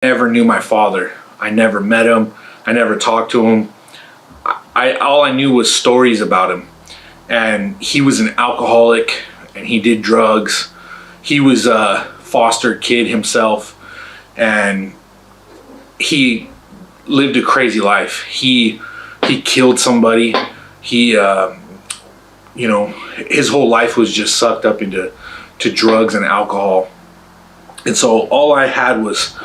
Never knew my father. I never met him. I never talked to him. All I knew was stories about him. And he was an alcoholic and he did drugs. He was a foster kid himself and he lived a crazy life. He killed somebody. He his whole life was just sucked up into drugs and alcohol. And so all I had was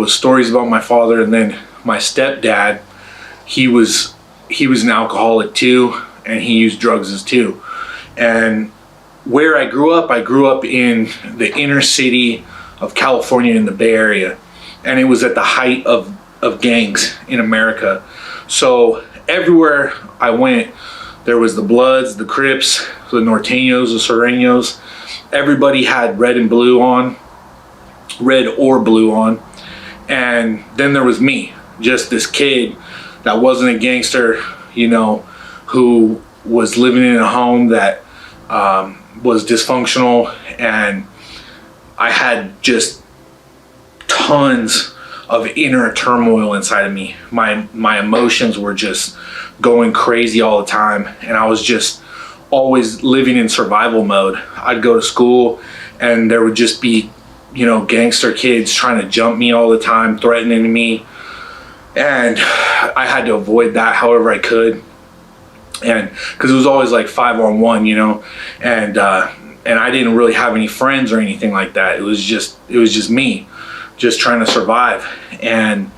stories about my father. And then my stepdad, he was an alcoholic too, and he used drugs as too. And where I grew up in the inner city of California in the Bay Area, and it was at the height of gangs in America. So everywhere I went, there was the Bloods, the Crips, the Norteños, the Sureños. Everybody had red or blue on. And then there was me, just this kid that wasn't a gangster, who was living in a home that was dysfunctional. And I had just tons of inner turmoil inside of me. My emotions were just going crazy all the time, and I was just always living in survival mode. I'd go to school and there would just be gangster kids trying to jump me all the time, threatening me, and I had to avoid that however I could. And because it was always like 5-on-1, and I didn't really have any friends or anything like that. It was just me, just trying to survive. And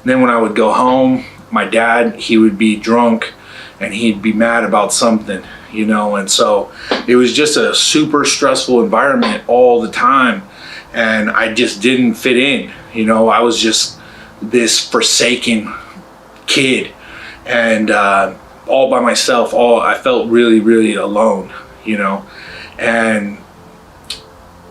then when I would go home, my dad, he would be drunk and he'd be mad about something, and so it was just a super stressful environment all the time, and I just didn't fit in. I was just this forsaken kid, and all by myself. I felt really, really alone, and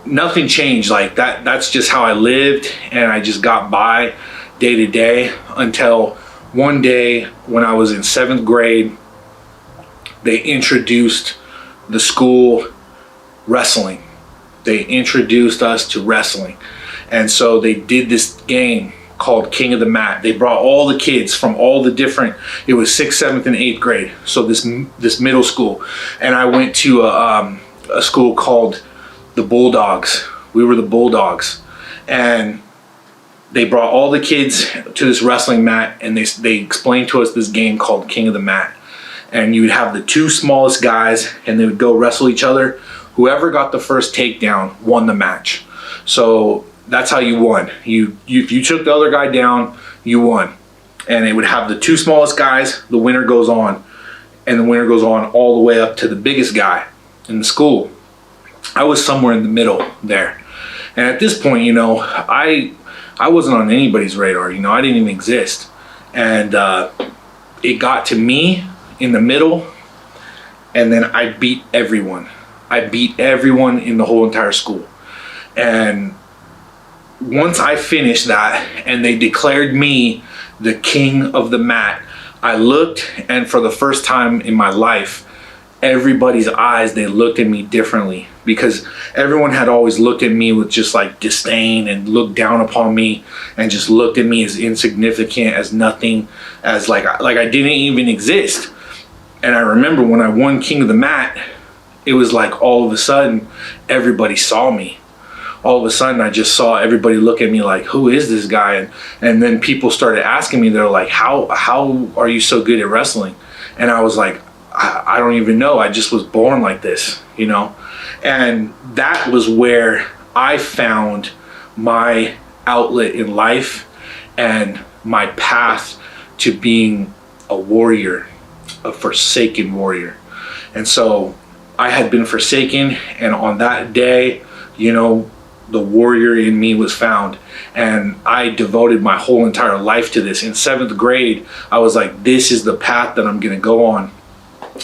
nothing changed. Like that's just how I lived, and I just got by day to day until one day when I was in 7th grade, they introduced the school wrestling. They introduced us to wrestling. And so they did this game called King of the Mat. They brought all the kids from all the different, it was 6th, 7th, and 8th grade. So this middle school. And I went to a school called the Bulldogs. We were the Bulldogs. And they brought all the kids to this wrestling mat, and they explained to us this game called King of the Mat. And you would have the 2 smallest guys, and they would go wrestle each other. Whoever got the first takedown won the match. So that's how you won. If you took the other guy down, you won. And they would have the 2 smallest guys, the winner goes on. And the winner goes on all the way up to the biggest guy in the school. I was somewhere in the middle there. And at this point, I wasn't on anybody's radar. I didn't even exist. And it got to me in the middle, and then I beat everyone. I beat everyone in the whole entire school. And once I finished that and they declared me the king of the mat, I looked, and for the first time in my life, everybody's eyes, they looked at me differently, because everyone had always looked at me with just like disdain and looked down upon me and just looked at me as insignificant, as nothing, as like I didn't even exist. And I remember when I won King of the Mat, it was like all of a sudden everybody saw me. All of a sudden I just saw everybody look at me like, who is this guy? And then people started asking me, they're like, how are you so good at wrestling? And I was like, I don't even know. I just was born like this, And that was where I found my outlet in life and my path to being a warrior, a forsaken warrior. And so I had been forsaken, and on that day, the warrior in me was found, and I devoted my whole entire life to this. In 7th grade, I was like, this is the path that I'm gonna go on.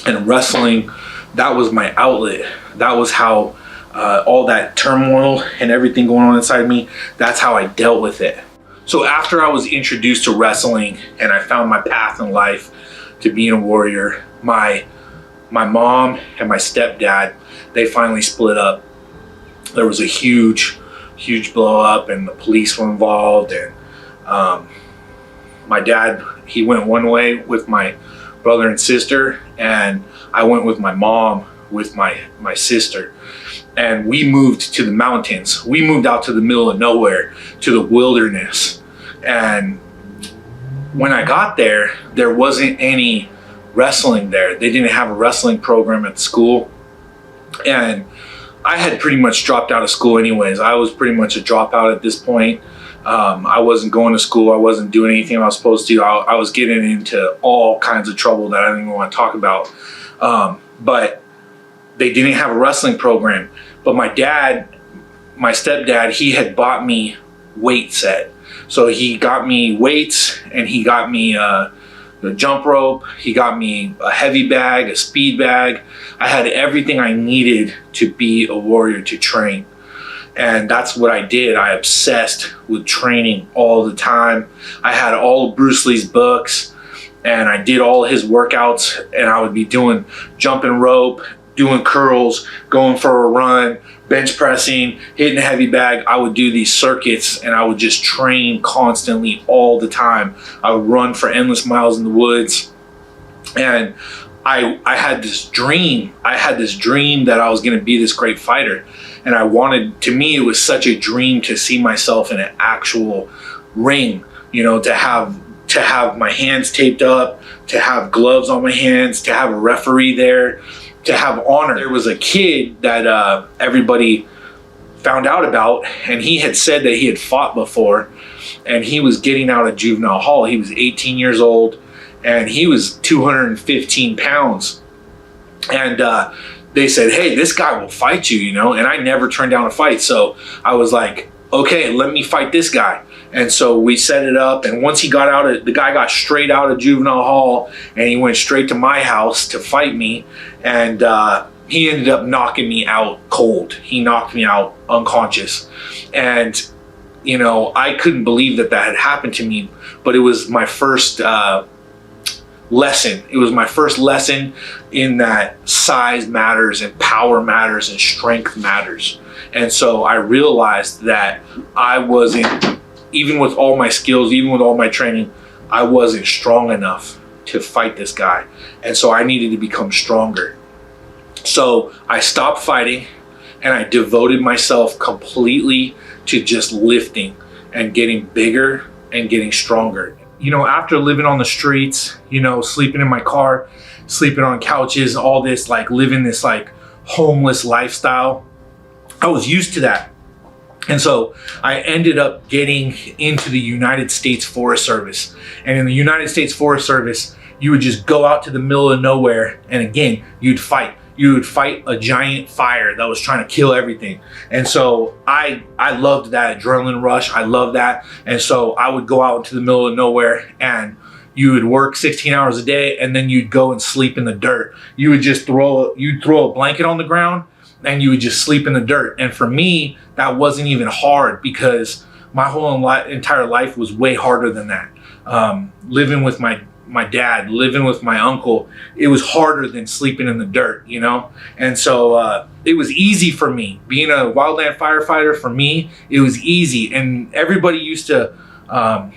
And wrestling, that was my outlet. That was how all that turmoil and everything going on inside me, that's how I dealt with it. So after I was introduced to wrestling and I found my path in life to being a warrior, my mom and my stepdad, they finally split up. There was a huge blow up, and the police were involved, and My dad, he went one way with my brother and sister, and I went with my mom with my sister. And we moved to the mountains. We moved out to the middle of nowhere, to the wilderness. And when I got there, there wasn't any wrestling there. They didn't have a wrestling program at the school. And I had pretty much dropped out of school anyways. I was pretty much a dropout at this point. I wasn't going to school. I wasn't doing anything I was supposed to. I was getting into all kinds of trouble that I don't even want to talk about. But they didn't have a wrestling program. But my dad, my stepdad, he had bought me weight set. So he got me weights, and he got me the jump rope. He got me a heavy bag, a speed bag. I had everything I needed to be a warrior, to train. And that's what I did. I obsessed with training all the time. I had all of Bruce Lee's books, and I did all his workouts, and I would be doing jumping rope, doing curls, going for a run, bench pressing, hitting a heavy bag. I would do these circuits, and I would just train constantly all the time. I would run for endless miles in the woods. And I had this dream. I had this dream that I was going to be this great fighter. And I wanted, to me, it was such a dream to see myself in an actual ring, you know, to have my hands taped up, to have gloves on my hands, to have a referee there, to have honor. There was a kid that everybody found out about, and he had said that he had fought before, and he was getting out of juvenile hall. He was 18 years old, and he was 215 pounds. And they said, hey, this guy will fight you, you know, and I never turned down a fight. So I was like, okay, let me fight this guy. And so we set it up, and once he got out, the guy got straight out of juvenile hall, and he went straight to my house to fight me, and he ended up knocking me out cold. He knocked me out unconscious. And, you know, I couldn't believe that had happened to me, but it was my first lesson. It was my first lesson in that size matters, and power matters, and strength matters. And so I realized that I wasn't, even with all my skills, even with all my training, I wasn't strong enough to fight this guy. And so I needed to become stronger. So I stopped fighting, and I devoted myself completely to just lifting and getting bigger and getting stronger. You know, after living on the streets, you know, sleeping in my car, sleeping on couches, all this, like living this like homeless lifestyle, I was used to that. And so I ended up getting into the United States Forest Service. And in the United States Forest Service, you would just go out to the middle of nowhere, and again, you'd fight. You would fight a giant fire that was trying to kill everything. And so I loved that adrenaline rush. I loved that. And so I would go out into the middle of nowhere, and you would work 16 hours a day, and then you'd go and sleep in the dirt. You would just throw a blanket on the ground, and you would just sleep in the dirt. And for me, that wasn't even hard, because my whole entire life was way harder than that. Living with my dad, living with my uncle, it was harder than sleeping in the dirt, you know? And so it was easy for me. Being a wildland firefighter, for me, it was easy. And everybody used to,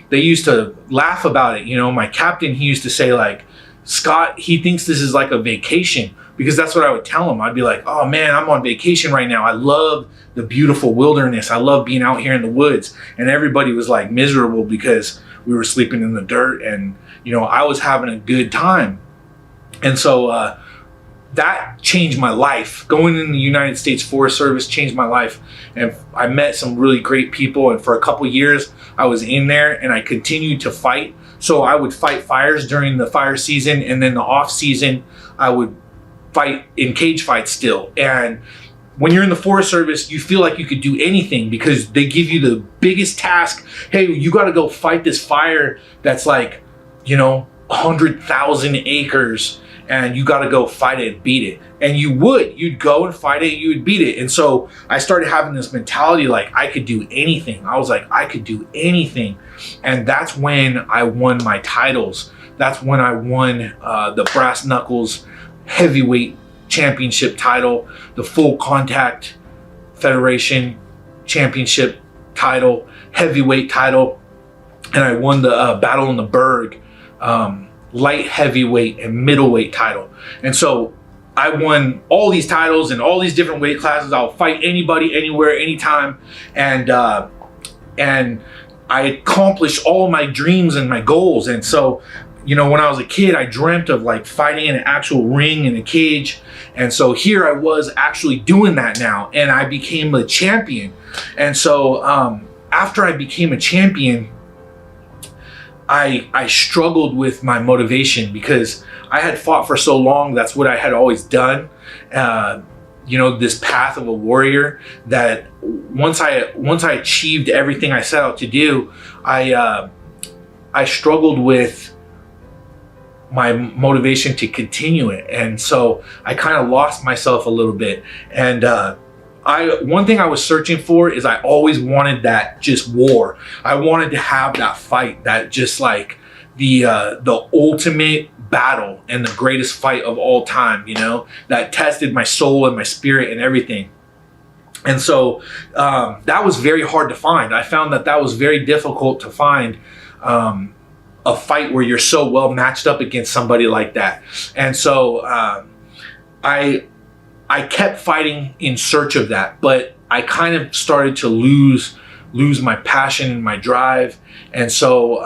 they used to laugh about it. You know, my captain, he used to say, like, Scott, he thinks this is like a vacation, because that's what I would tell him. I'd be like, oh man, I'm on vacation right now. I love the beautiful wilderness. I love being out here in the woods. And everybody was like miserable because we were sleeping in the dirt, and, you know, I was having a good time. And so that changed my life. Going in the United States Forest Service changed my life. And I met some really great people. And for a couple years, I was in there, and I continued to fight. So I would fight fires during the fire season, and then the off season, I would fight in cage fights still. And when you're in the Forest Service, you feel like you could do anything, because they give you the biggest task. Hey, you got to go fight this fire that's like, you know, 100,000 acres, and you got to go fight it and beat it. And you'd go and fight it, you would beat it. And so I started having this mentality, like I could do anything. I was like, I could do anything. And that's when I won my titles. That's when I won the Brass Knuckles Heavyweight Championship title, the Full Contact Federation Championship title, heavyweight title. and I won the Battle in the Berg light heavyweight and middleweight title. And so I won all these titles in all these different weight classes. I'll fight anybody, anywhere, anytime. And I accomplished all my dreams and my goals. And so, you know, when I was a kid, I dreamt of like fighting in an actual ring in a cage. And so here I was actually doing that now, and I became a champion. And so after I became a champion, I struggled with my motivation because I had fought for so long. That's what I had always done. You know, this path of a warrior, that once I achieved everything I set out to do, I struggled with my motivation to continue it. And so I kind of lost myself a little bit. And one thing I was searching for is I always wanted that just war. I wanted to have that fight, that just like the ultimate battle and the greatest fight of all time, you know, that tested my soul and my spirit and everything. And so that was very hard to find. I found that was very difficult to find, a fight where you're so well matched up against somebody like that. And so I kept fighting in search of that, but I kind of started to lose my passion and my drive. And so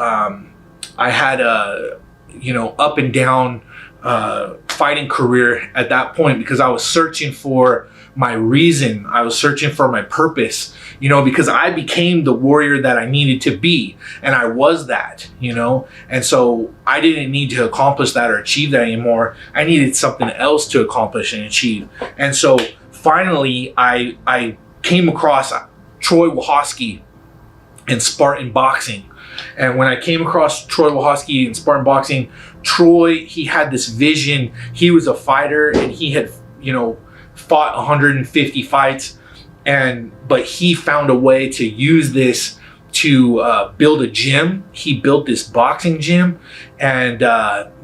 I had a, you know, up and down fighting career at that point, because I was searching for my reason. I was searching for my purpose, you know, because I became the warrior that I needed to be, and I was that, you know. And so I didn't need to accomplish that or achieve that anymore. I needed something else to accomplish and achieve. And so finally I came across Troy Wachowski in Spartan Boxing. And when I came across Troy Wachowski in Spartan Boxing, Troy, he had this vision. He was a fighter, and he had, you know, fought 150 fights, but he found a way to use this to build a gym. He built this boxing gym, and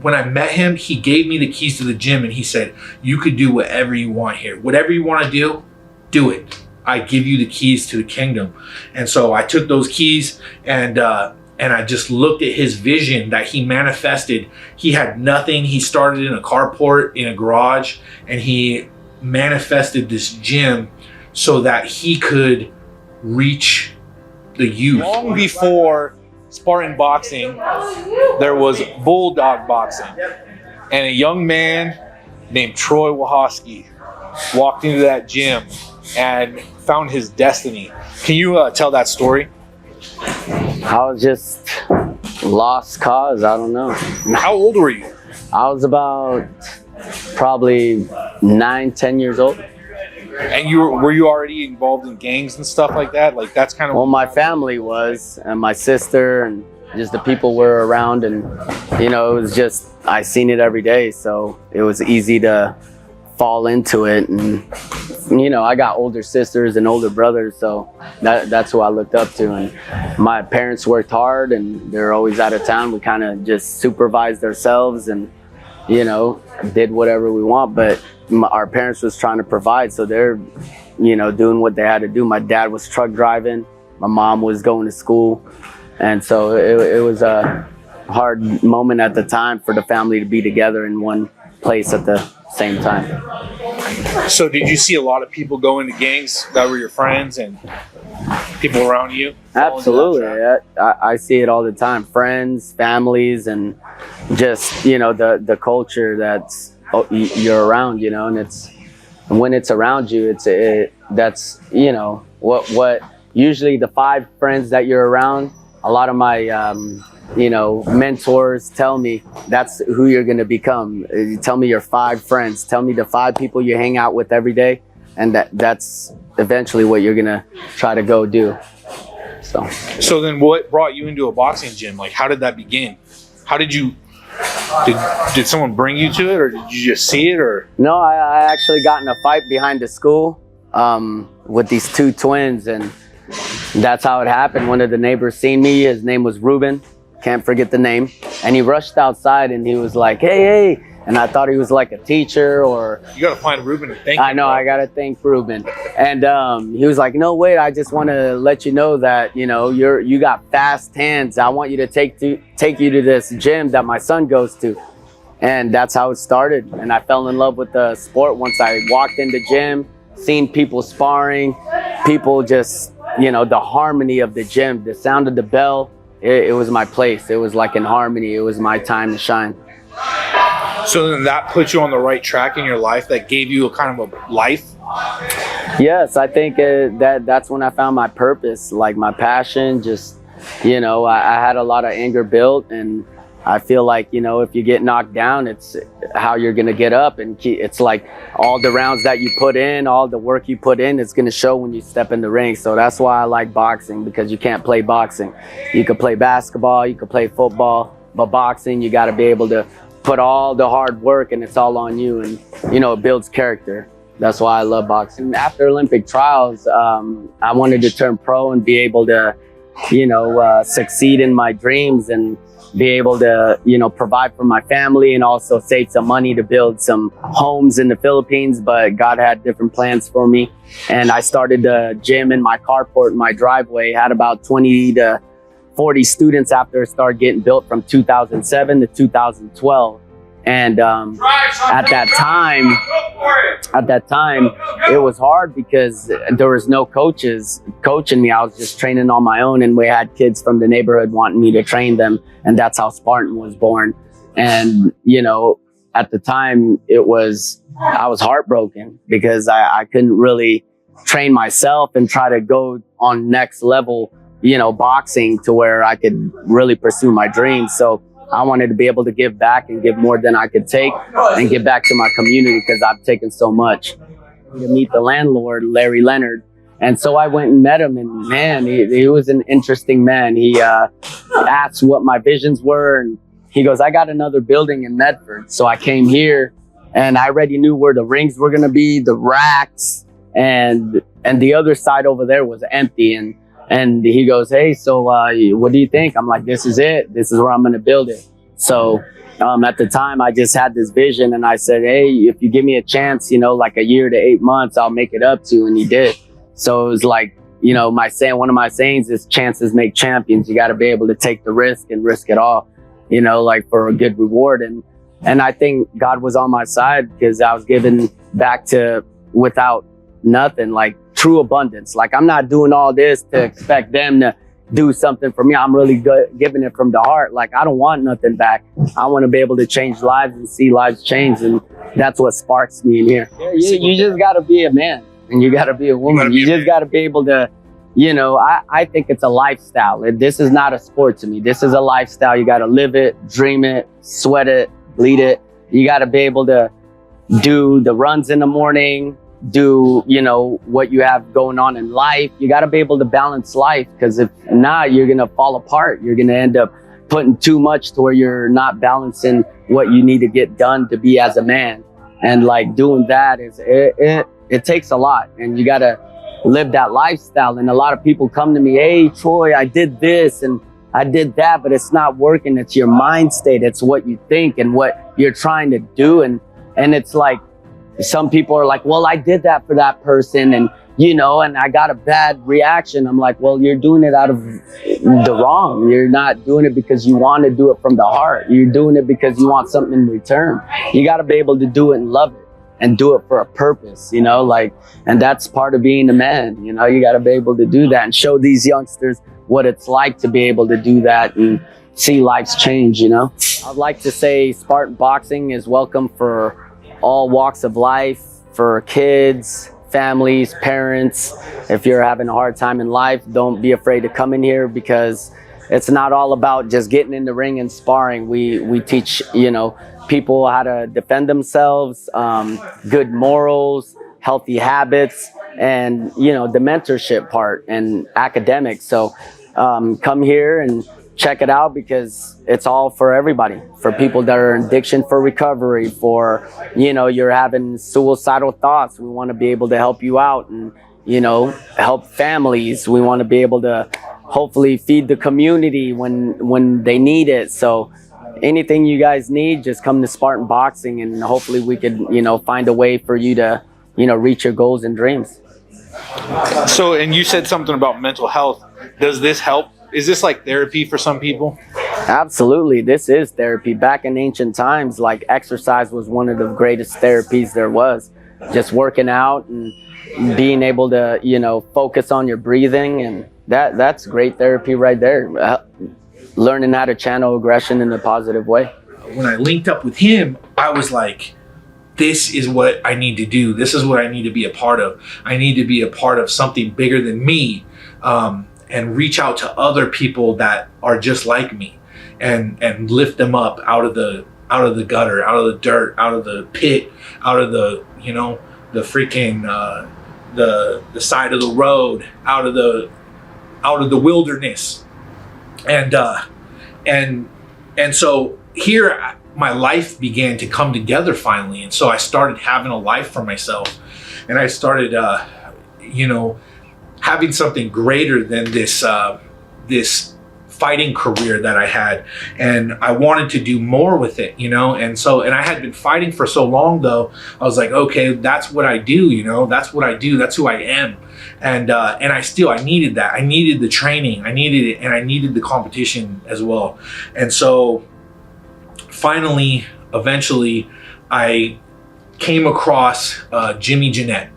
when I met him, he gave me the keys to the gym, and he said, "You could do whatever you want here. Whatever you want to do it. I give you the keys to the kingdom." And so I took those keys, and I just looked at his vision that he manifested. He had nothing. He started in a carport in a garage, and he manifested this gym so that he could reach the youth. Long before Spartan Boxing, there was Bulldog Boxing, and a young man named Troy Wachowski walked into that gym and found his destiny. Can you tell that story? I was just lost cause. I don't know. How old were you? I was about probably 9-10 years old. And were you already involved in gangs and stuff like that? Like, that's kind of... Well, my family was, and my sister, and just the people were around, and you know, it was just, I seen it every day, so it was easy to fall into it. And you know, I got older sisters and older brothers, so that's who I looked up to. And my parents worked hard, and they're always out of town. We kind of just supervised ourselves, and you know, did whatever we want. But our parents was trying to provide, so they're, you know, doing what they had to do. My dad was truck driving, my mom was going to school, and so it was a hard moment at the time for the family to be together in one place at the same time. So did you see a lot of people go into gangs that were your friends and people around you? Absolutely. I see it all the time. Friends, families, and just, you know, the culture that's you're around, you know. And when it's around you, that's, you know, what usually the 5 friends that you're around, a lot of my you know, mentors tell me that's who you're going to become. You tell me your 5 friends, tell me the 5 people you hang out with every day, and that's eventually what you're going to try to go do. So then what brought you into a boxing gym? Like, how did that begin? How did you, did someone bring you to it, or did you just see it? Or no, I actually got in a fight behind the school with these 2 twins, and that's how it happened. One of the neighbors seen me. His name was Ruben. Can't forget the name. And he rushed outside, and he was like, hey, and I thought he was like a teacher or. You gotta find Ruben and thank him. I know, I gotta thank Ruben. And he was like, no, wait, I just want to let you know that, you know, you got fast hands. I want you to take you to this gym that my son goes to. And that's how it started. And I fell in love with the sport once I walked in the gym, seen people sparring, people just, you know, the harmony of the gym, the sound of the bell. It was my place. It was like in harmony. It was my time to shine. So then that put you on the right track in your life, that gave you a kind of a life? Yes, I think that's when I found my purpose, like my passion. Just, you know, I had a lot of anger built, and I feel like, you know, if you get knocked down, it's how you're going to get up. And it's like all the rounds that you put in, all the work you put in, it's going to show when you step in the ring. So that's why I like boxing, because you can't play boxing. You could play basketball, you could play football, but boxing, you got to be able to put all the hard work, and it's all on you. And, you know, it builds character. That's why I love boxing. After Olympic trials, I wanted to turn pro and be able to, you know, succeed in my dreams and be able to, you know, provide for my family and also save some money to build some homes in the Philippines. But God had different plans for me. And I started a gym in my carport, in my driveway, had about 20 to 40 students after it started getting built from 2007 to 2012. And at that time, it was hard because there was no coaches coaching me. I was just training on my own, and we had kids from the neighborhood wanting me to train them. And that's how Spartan was born. And, you know, at the time I was heartbroken because I couldn't really train myself and try to go on next level, you know, boxing to where I could really pursue my dreams. So I wanted to be able to give back and give more than I could take and give back to my community, because I've taken so much. To meet the landlord, Larry Leonard. And so I went and met him, and man, he was an interesting man. He asked what my visions were, and he goes, I got another building in Medford. So I came here, and I already knew where the rings were going to be, the racks, and the other side over there was empty. And he goes, hey, so what do you think? I'm like, this is it. This is where I'm going to build it. So at the time, I just had this vision, and I said, hey, if you give me a chance, you know, like a year to 8 months, I'll make it up to. And he did. So it was like, you know, one of my sayings is chances make champions. You got to be able to take the risk and risk it all, you know, like for a good reward. And I think God was on my side, because I was given back to without nothing, like true abundance. Like, I'm not doing all this to expect them to do something for me. I'm really giving it from the heart. Like, I don't want nothing back. I want to be able to change lives and see lives change. And that's what sparks me in here. You just got to be a man, and you got to be a woman. You just got to be able to, you know, I think it's a lifestyle. This is not a sport to me. This is a lifestyle. You got to live it, dream it, sweat it, bleed it. You got to be able to do the runs in the morning, do, you know, what you have going on in life. You got to be able to balance life, because if not, you're going to fall apart. You're going to end up putting too much to where you're not balancing what you need to get done to be as a man. And like doing that it takes a lot, and you got to live that lifestyle. And a lot of people come to me, hey, Troy, I did this and I did that, but it's not working. It's your mind state. It's what you think and what you're trying to do. And it's like, some people are like, well, I did that for that person, and, you know, and I got a bad reaction. I'm like, well, you're doing it out of the wrong. You're not doing it because you want to do it from the heart. You're doing it because you want something in return. You got to be able to do it and love it and do it for a purpose, you know, like, and that's part of being a man. You know, you got to be able to do that and show these youngsters what it's like to be able to do that and see lives change, you know. I'd like to say Spartan Boxing is welcome for all walks of life, for kids, families, parents. If you're having a hard time in life, don't be afraid to come in here, because it's not all about just getting in the ring and sparring. We teach, you know, people how to defend themselves, good morals, healthy habits, and, you know, the mentorship part and academics. So come here and check it out, because it's all for everybody, for people that are in addiction, for recovery, for, you know, you're having suicidal thoughts. We want to be able to help you out and, you know, help families. We want to be able to hopefully feed the community when they need it. So anything you guys need, just come to Spartan Boxing, and hopefully we could, find a way for you to, reach your goals and dreams. So, and you said something about mental health. Does this help? Is this like therapy for some people? Absolutely. This is therapy. Back in ancient times, like, exercise was one of the greatest therapies there was. Just working out and being able to, focus on your breathing, and that's great therapy right there. Learning how to channel aggression in a positive way. When I linked up with him, I was like, this is what I need to do. This is what I need to be a part of. I need to be a part of something bigger than me, and reach out to other people that are just like me, and lift them up out of the gutter, out of the dirt, out of the pit, out of the the freaking the side of the road, out of the wilderness. And so here my life began to come together finally. And so I started having a life for myself, and I started, having something greater than this fighting career that I had. And I wanted to do more with it, and I had been fighting for so long, though. I was like, okay, that's what I do, that's what I do. That's who I am. And I needed that. I needed the training. I needed it. And I needed the competition as well. And so finally, eventually, I came across Jimmy Jeanette.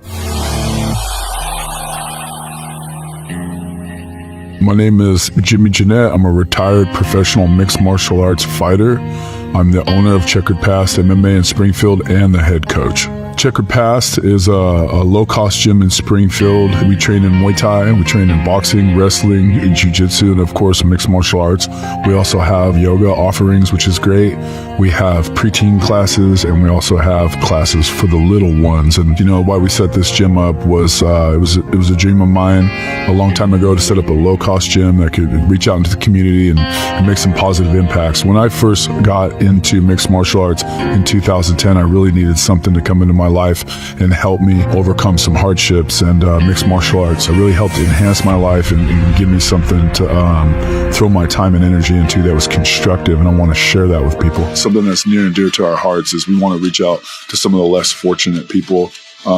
My name is Jimmy Jeanette. I'm a retired professional mixed martial arts fighter. I'm the owner of Checkered Past MMA in Springfield and the head coach. Checkered Past is a low-cost gym in Springfield. We train in Muay Thai, we train in boxing, wrestling, and jiu-jitsu, and of course mixed martial arts. We also have yoga offerings, which is great. We have preteen classes, and we also have classes for the little ones. And why we set this gym up was it was a dream of mine a long time ago to set up a low-cost gym that could reach out into the community and make some positive impacts. When I first got into mixed martial arts in 2010, I really needed something to come into my life and help me overcome some hardships, and mixed martial arts really helped enhance my life and give me something to throw my time and energy into that was constructive, and I want to share that with people. Something that's near and dear to our hearts is we want to reach out to some of the less fortunate people,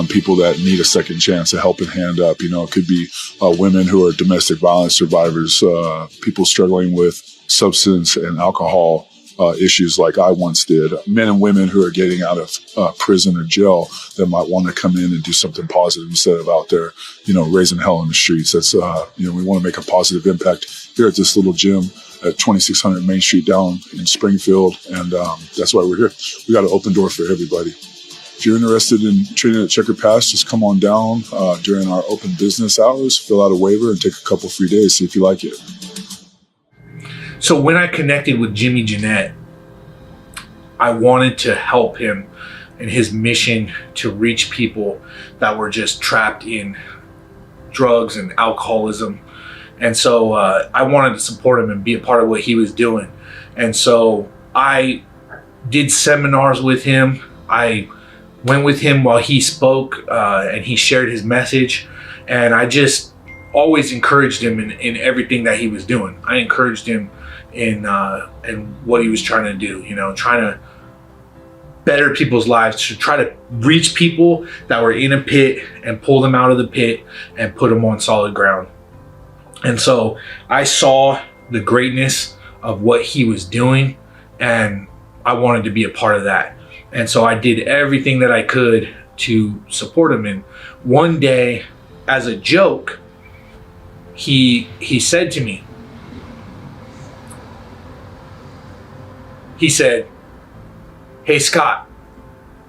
people that need a second chance, a helping hand up. It could be women who are domestic violence survivors, people struggling with substance and alcohol issues like I once did, men and women who are getting out of prison or jail that might want to come in and do something positive instead of out there, raising hell in the streets. That's, we want to make a positive impact here at this little gym at 2600 Main Street down in Springfield. And that's why we're here. We got an open door for everybody. If you're interested in training at Checkered Past, just come on down during our open business hours, fill out a waiver, and take a couple free days, see if you like it. So when I connected with Jimmy Jeanette, I wanted to help him in his mission to reach people that were just trapped in drugs and alcoholism. And so I wanted to support him and be a part of what he was doing. And so I did seminars with him. I went with him while he spoke and he shared his message. And I just always encouraged him in everything that he was doing. I encouraged him in what he was trying to do, trying to better people's lives, to try to reach people that were in a pit and pull them out of the pit and put them on solid ground. And so I saw the greatness of what he was doing, and I wanted to be a part of that. And so I did everything that I could to support him. And one day, as a joke, he said to me, he said, "Hey Scott,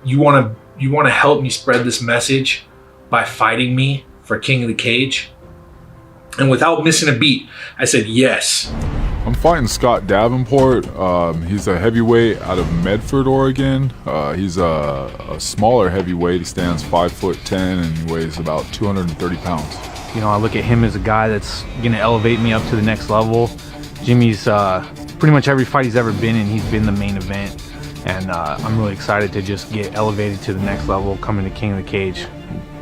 you want to help me spread this message by fighting me for King of the Cage?" And without missing a beat, I said yes. I'm fighting Scott Davenport. He's a heavyweight out of Medford, Oregon. He's a smaller heavyweight. He stands 5'10" and he weighs about 230 pounds. I look at him as a guy that's going to elevate me up to the next level. Jimmy's pretty much every fight he's ever been in, he's been the main event. And I'm really excited to just get elevated to the next level, coming to King of the Cage.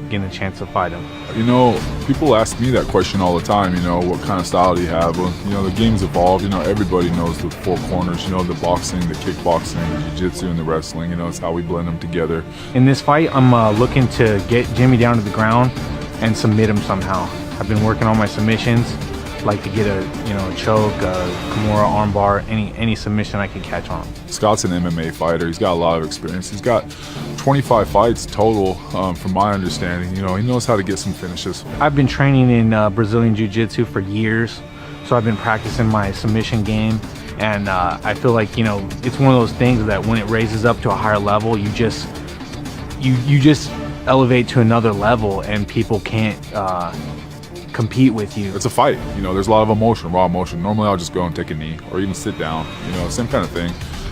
getting a chance to fight him. You know, people ask me that question all the time, you know, what kind of style do you have? Well, you know, the game's evolved. You know, everybody knows the four corners, you know, the boxing, the kickboxing, the jiu-jitsu, and the wrestling. You know, it's how we blend them together. In this fight, I'm looking to get Jimmy down to the ground and submit him somehow. I've been working on my submissions, like to get a choke, a Kimura armbar, any submission I can catch on him. Scott's an MMA fighter. He's got a lot of experience. He's got 25 fights total, from my understanding. You know, he knows how to get some finishes. I've been training in Brazilian Jiu-Jitsu for years, so I've been practicing my submission game, and I feel like, you know, it's one of those things that when it raises up to a higher level, you just elevate to another level, and people can't compete with you. It's a fight. You know, there's a lot of emotion, raw emotion. Normally I'll just go and take a knee or even sit down. You know, same kind of thing.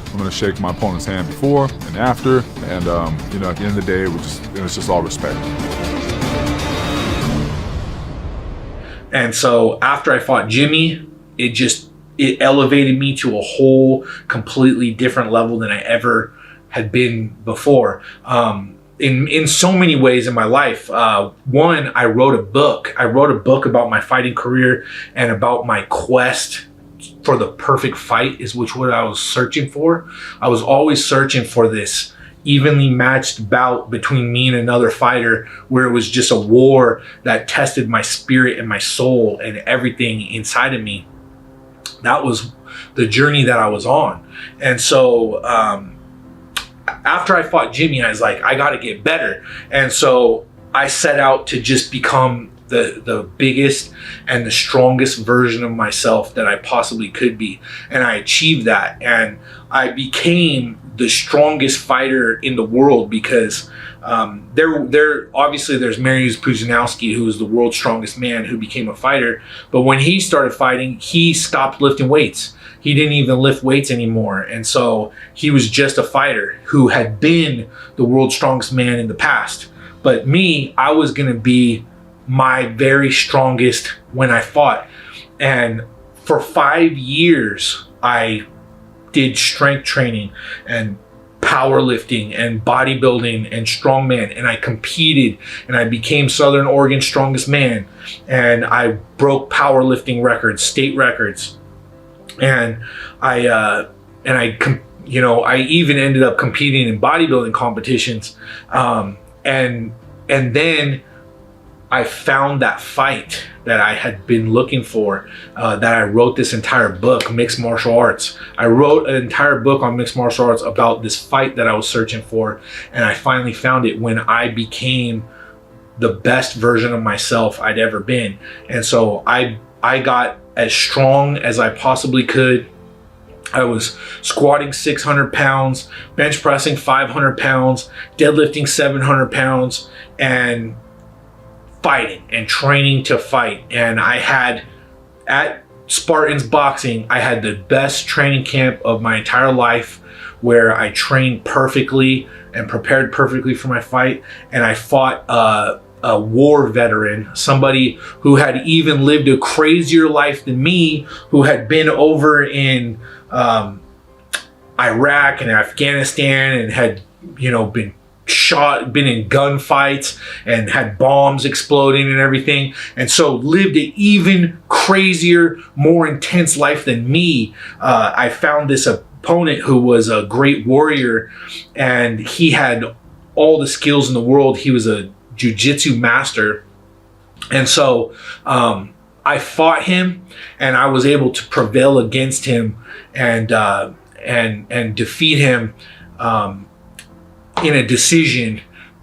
I'm going to shake my opponent's hand before and after, and you know, at the end of the day, it's just all respect. And so after I fought Jimmy, it elevated me to a whole completely different level than I ever had been before. In so many ways in my life. One, I wrote a book. I wrote a book about my fighting career and about my quest for the perfect fight, is what I was searching for. I was always searching for this evenly matched bout between me and another fighter, where it was just a war that tested my spirit and my soul and everything inside of me. That was the journey that I was on. And so after I fought Jimmy, I was like, I got to get better. And so I set out to just become the biggest and the strongest version of myself that I possibly could be. And I achieved that. And I became the strongest fighter in the world because obviously there's Mariusz Pudzianowski, who was the world's strongest man, who became a fighter. But when he started fighting, he stopped lifting weights. He didn't even lift weights anymore. And so he was just a fighter who had been the world's strongest man in the past. But me, I was going to be my very strongest when I fought. And for 5 years, I did strength training and powerlifting and bodybuilding and strongman, and I competed, and I became Southern Oregon's strongest man, and I broke powerlifting records, state records. And I even ended up competing in bodybuilding competitions. And then I found that fight that I had been looking for, that I wrote this entire book, Mixed Martial Arts. I wrote an entire book on mixed martial arts about this fight that I was searching for. And I finally found it when I became the best version of myself I'd ever been. And so I got as strong as I possibly could. I was squatting 600 pounds, bench pressing 500 pounds, deadlifting 700 pounds, and fighting and training to fight. And I had, at Spartans Boxing, I had the best training camp of my entire life, where I trained perfectly and prepared perfectly for my fight. And I fought a war veteran, somebody who had even lived a crazier life than me, who had been over in Iraq and Afghanistan and had, been shot, been in gunfights and had bombs exploding and everything. And so lived an even crazier, more intense life than me. I found this opponent who was a great warrior, and he had all the skills in the world. He was a jiu-jitsu master. And so I fought him, and I was able to prevail against him and defeat him in a decision,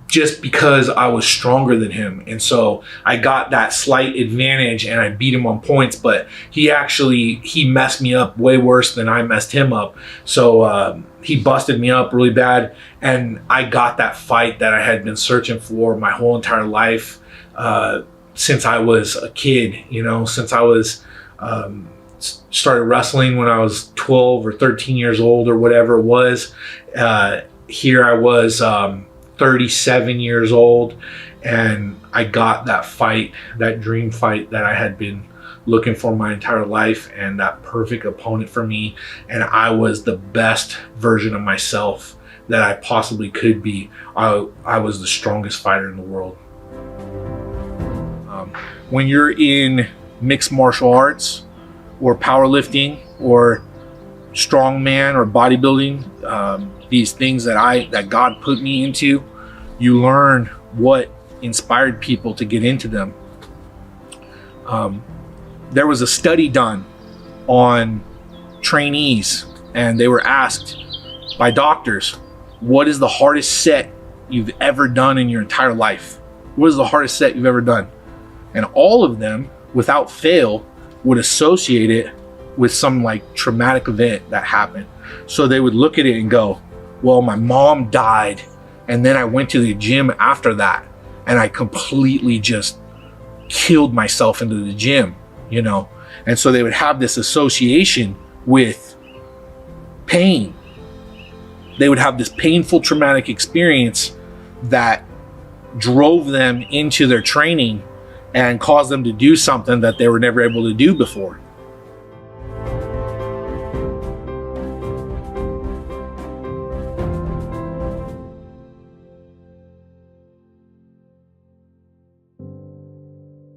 just because I was stronger than him. And so I got that slight advantage and I beat him on points, but he messed me up way worse than I messed him up. So he busted me up really bad, and I got that fight that I had been searching for my whole entire life, since I was a kid, since I was started wrestling when I was 12 or 13 years old or whatever it was. Here I was 37 years old, and I got that fight, that dream fight that I had been looking for my entire life, and that perfect opponent for me. And I was the best version of myself that I possibly could be. I was the strongest fighter in the world. when you're in mixed martial arts or powerlifting or strongman or bodybuilding, these things that God put me into, you learn what inspired people to get into them. There was a study done on trainees, and they were asked by doctors, what is the hardest set you've ever done in your entire life? What is the hardest set you've ever done? And all of them, without fail, would associate it with some like traumatic event that happened. So they would look at it and go, well, my mom died, and then I went to the gym after that, and I completely just killed myself into the gym, you know? And so they would have this association with pain. They would have this painful, traumatic experience that drove them into their training and caused them to do something that they were never able to do before.